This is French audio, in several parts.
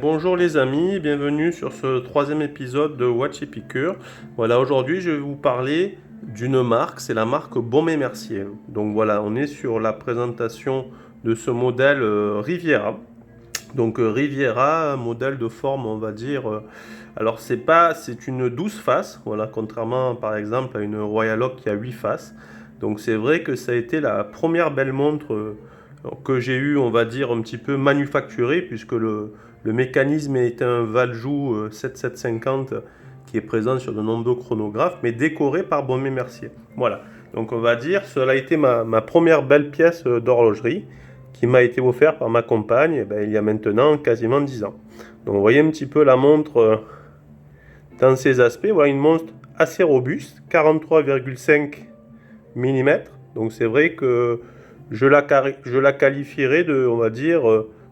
Bonjour les amis, bienvenue sur ce troisième épisode de Watch Epicure. Voilà, aujourd'hui je vais vous parler d'une marque, c'est la marque Baume et Mercier. Donc voilà, on est sur la présentation de ce modèle Riviera. Donc Riviera, modèle de forme, on va dire. Alors c'est une douce face, voilà, contrairement par exemple à une Royal Oak qui a 8 faces. Donc c'est vrai que ça a été la première belle montre que j'ai eu, on va dire, un petit peu manufacturée, puisque le mécanisme est un Valjoux 7750 qui est présent sur de nombreux chronographes, mais décoré par Baume & Mercier. Voilà, donc on va dire, cela a été ma première belle pièce d'horlogerie qui m'a été offerte par ma compagne il y a maintenant quasiment 10 ans. Donc vous voyez un petit peu la montre dans ses aspects. Voilà une montre assez robuste, 43,5 mm. Donc c'est vrai que je la qualifierais de, on va dire,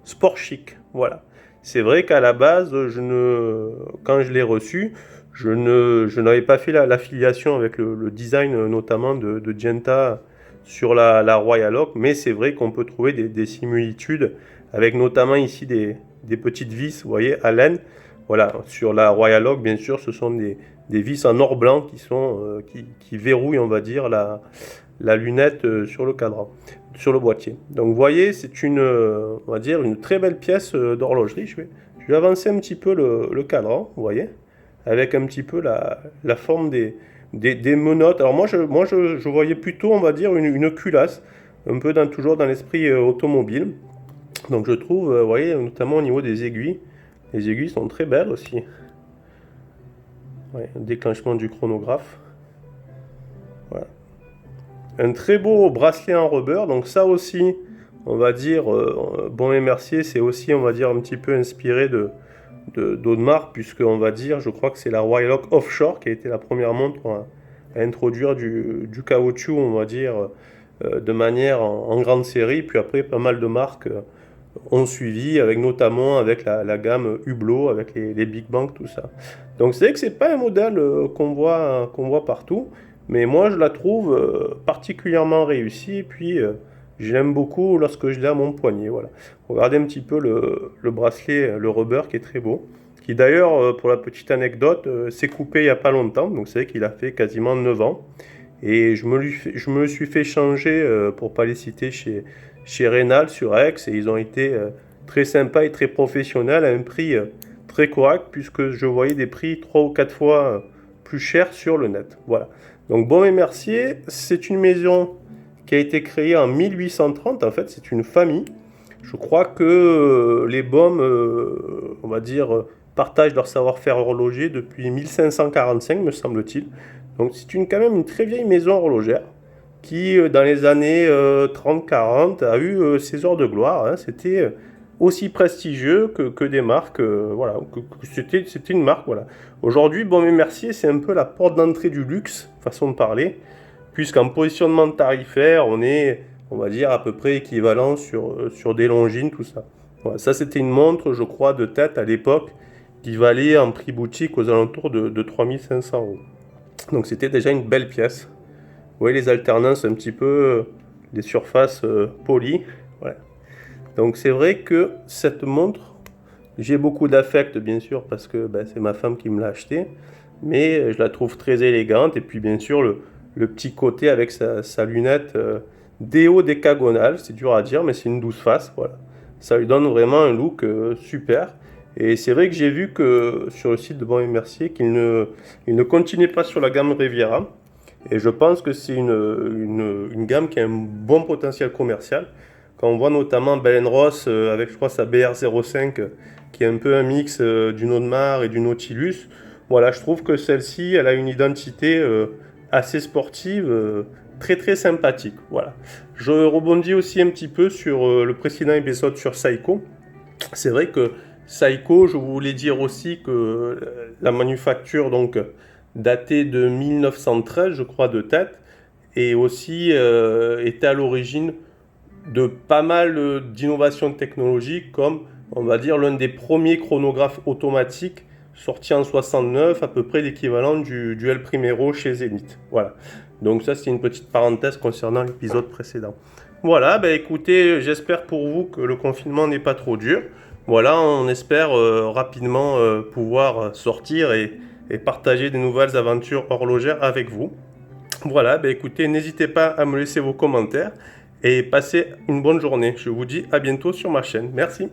sport chic. Voilà. C'est vrai qu'à la base, quand je l'ai reçu, je n'avais pas fait l'affiliation avec le design notamment de Genta sur la Royal Oak, mais c'est vrai qu'on peut trouver des similitudes avec notamment ici des petites vis, vous voyez, à laine. Voilà, sur la Royal Oak, bien sûr, ce sont des vis en or blanc qui verrouillent, on va dire, la lunette sur le cadran, sur le boîtier. Donc vous voyez, c'est on va dire, une très belle pièce d'horlogerie. Je vais avancer un petit peu le cadran, vous voyez, avec un petit peu la forme des menottes. Alors je voyais plutôt, on va dire, une culasse, un peu toujours dans l'esprit automobile. Donc je trouve, vous voyez, notamment au niveau des aiguilles, les aiguilles sont très belles aussi. Ouais, déclenchement du chronographe. Voilà. Un très beau bracelet en rubber, donc ça aussi, on va dire, Baume & Mercier, c'est aussi, on va dire, un petit peu inspiré d'Audemars, puisque on va dire, je crois que c'est la Royal Oak Offshore qui a été la première montre à introduire du caoutchouc, on va dire, de manière en grande série, puis après pas mal de marques ont suivi, avec notamment avec la gamme Hublot, avec les Big Bang, tout ça. Donc c'est vrai que c'est pas un modèle qu'on voit partout, mais moi je la trouve particulièrement réussie, et puis je l'aime beaucoup lorsque je l'ai à mon poignet. Voilà. Regardez un petit peu le bracelet, le rubber qui est très beau, qui d'ailleurs, pour la petite anecdote, s'est coupé il n'y a pas longtemps, donc c'est vrai qu'il a fait quasiment 9 ans. Et je me suis fait changer, pour pas les citer, chez Rénal sur Aix, et ils ont été très sympas et très professionnels à un prix très correct, puisque je voyais des prix 3 ou 4 fois plus chers sur le net. Voilà. Donc Baume & Mercier, c'est une maison qui a été créée en 1830. En fait, c'est une famille. Je crois que les Baume, on va dire, partagent leur savoir-faire horloger depuis 1545, me semble-t-il. Donc c'est quand même une très vieille maison horlogère qui, dans les années 30-40, a eu ses heures de gloire, hein. C'était aussi prestigieux que des marques, voilà, c'était une marque, voilà. Aujourd'hui, Baume & Mercier, c'est un peu la porte d'entrée du luxe, façon de parler, puisqu'en positionnement tarifaire, on va dire, à peu près équivalent sur des Longines, tout ça. Voilà, ça, c'était une montre, je crois, de tête à l'époque, qui valait en prix boutique aux alentours de 3500 euros. Donc c'était déjà une belle pièce. Vous voyez les alternances un petit peu, les surfaces polies. Voilà. Donc c'est vrai que cette montre, j'ai beaucoup d'affect bien sûr parce que c'est ma femme qui me l'a achetée, mais je la trouve très élégante, et puis bien sûr le petit côté avec sa lunette déo décagonale, c'est dur à dire mais c'est une douce face, voilà. Ça lui donne vraiment un look super. Et c'est vrai que j'ai vu que sur le site de Baume & Mercier il ne continuait pas sur la gamme Riviera. Et je pense que c'est une gamme qui a un bon potentiel commercial. Quand on voit notamment Belen Ross avec, je crois, sa BR05, qui est un peu un mix du Audemars et du Nautilus, voilà, je trouve que celle-ci, elle a une identité assez sportive, très très sympathique. Voilà. Je rebondis aussi un petit peu sur le précédent épisode sur Seiko. C'est vrai que Seiko, je voulais dire aussi que la manufacture, donc datée de 1913, je crois, de tête, et aussi était à l'origine de pas mal d'innovations technologiques, comme, on va dire, l'un des premiers chronographes automatiques sorti en 69, à peu près l'équivalent du El Primero chez Zenith. Voilà. Donc ça, c'est une petite parenthèse concernant l'épisode précédent. Voilà, écoutez, j'espère pour vous que le confinement n'est pas trop dur. Voilà, on espère rapidement pouvoir sortir et partager des nouvelles aventures horlogères avec vous. Voilà, bah écoutez, n'hésitez pas à me laisser vos commentaires et passez une bonne journée. Je vous dis à bientôt sur ma chaîne. Merci.